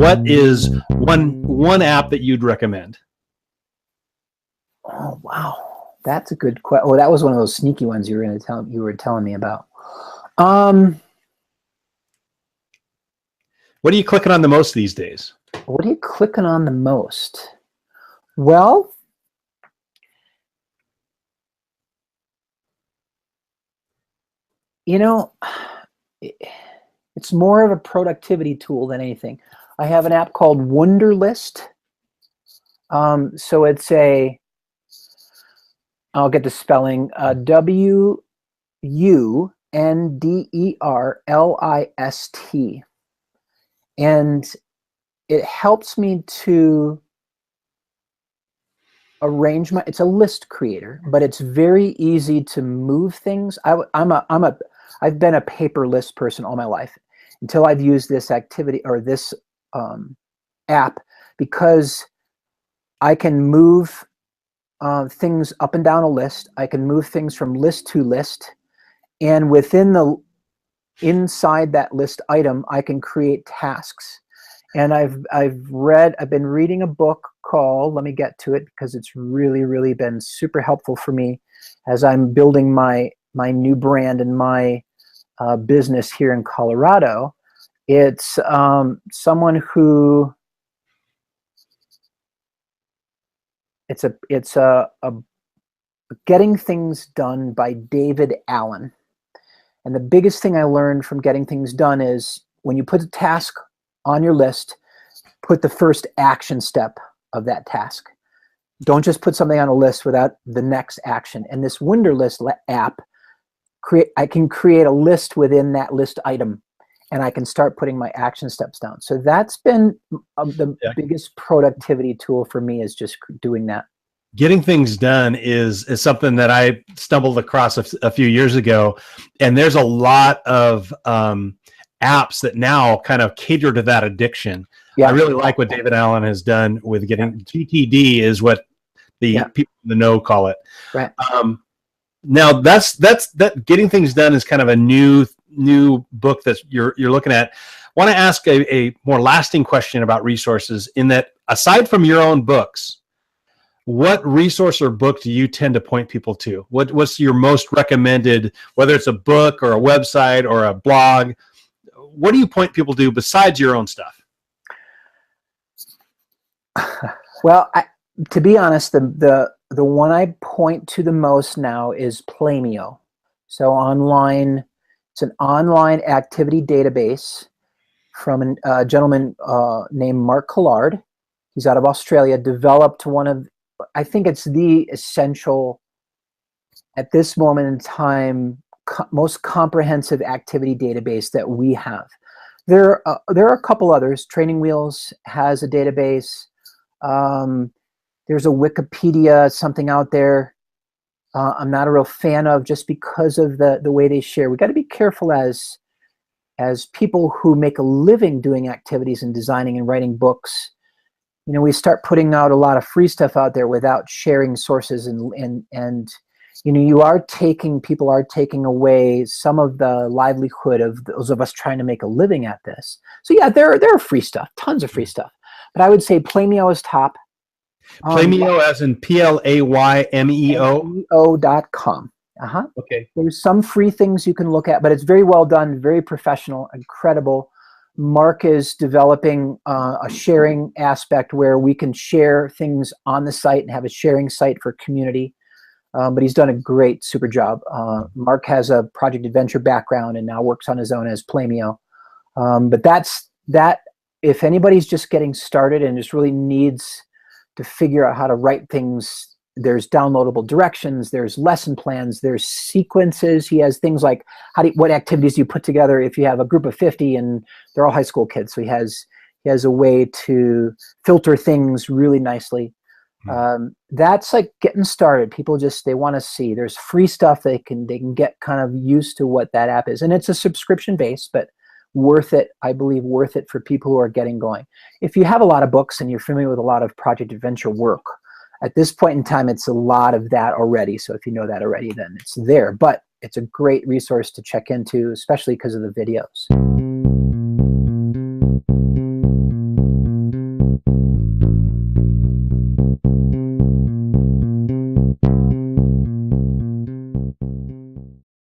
what is one app that you'd recommend? Oh, wow. That's a good question. Oh, that was one of those sneaky ones you were telling me about. What are you clicking on the most these days? What are you clicking on the most? Well, you know, it's more of a productivity tool than anything. I have an app called Wunderlist. So it's I'll get the spelling, Wunderlist. And it helps me to arrange it's a list creator, but it's very easy to move things. I've been a paper list person all my life until I've used this activity or this app, because I can move things up and down a list. I can move things from list to list, and inside that list item, I can create tasks. And I've been reading a book called, let me get to it because it's really, really been super helpful for me as I'm building my new brand and my business here in Colorado. It's someone who, it's a Getting Things Done by David Allen. And the biggest thing I learned from Getting Things Done is when you put a task on your list, put the first action step of that task. Don't just put something on a list without the next action. And this Wunderlist app, I can create a list within that list item, and I can start putting my action steps down. So that's been the biggest productivity tool for me, is just doing that. Getting Things Done is something that I stumbled across a few years ago, and there's a lot of apps that now kind of cater to that addiction. Yeah. I really like what David Allen has done with GTD is what the people in the know call it. Right. Now that's Getting Things Done is kind of a new book that you're looking at. I want to ask a more lasting question about resources, in that aside from your own books, what resource or book do you tend to point people to? What's your most recommended, whether it's a book or a website or a blog? What do you point people to besides your own stuff? Well, to be honest, the one I point to the most now is Plamio. So it's an online activity database from a gentleman named Mark Collard. He's out of Australia, developed I think it's the essential, at this moment in time, most comprehensive activity database that we have. There are a couple others. Training Wheels has a database. There's a Wikipedia, something out there I'm not a real fan of, just because of the way they share. We got to be careful as people who make a living doing activities and designing and writing books. You know, we start putting out a lot of free stuff out there without sharing sources, and you know, people are taking away some of the livelihood of those of us trying to make a living at this. So yeah, there are free stuff, tons of free stuff. But I would say Plamio is top. Plamio as in PLAYMEO.com. Okay. There's some free things you can look at, but it's very well done, very professional, incredible. Mark is developing a sharing aspect where we can share things on the site and have a sharing site for community. But he's done a great, super job. Mark has a project adventure background and now works on his own as Plamio. But that. If anybody's just getting started and just really needs to figure out how to write things, there's downloadable directions, there's lesson plans, there's sequences. He has things like what activities do you put together if you have a group of 50 and they're all high school kids. So he has a way to filter things really nicely. That's like getting started. People they want to see. There's free stuff they can get kind of used to what that app is, and it's a subscription base, but worth it. I believe worth it for people who are getting going. If you have a lot of books and you're familiar with a lot of project adventure work, at this point in time, it's a lot of that already. So if you know that already, then it's there. But it's a great resource to check into, especially because of the videos.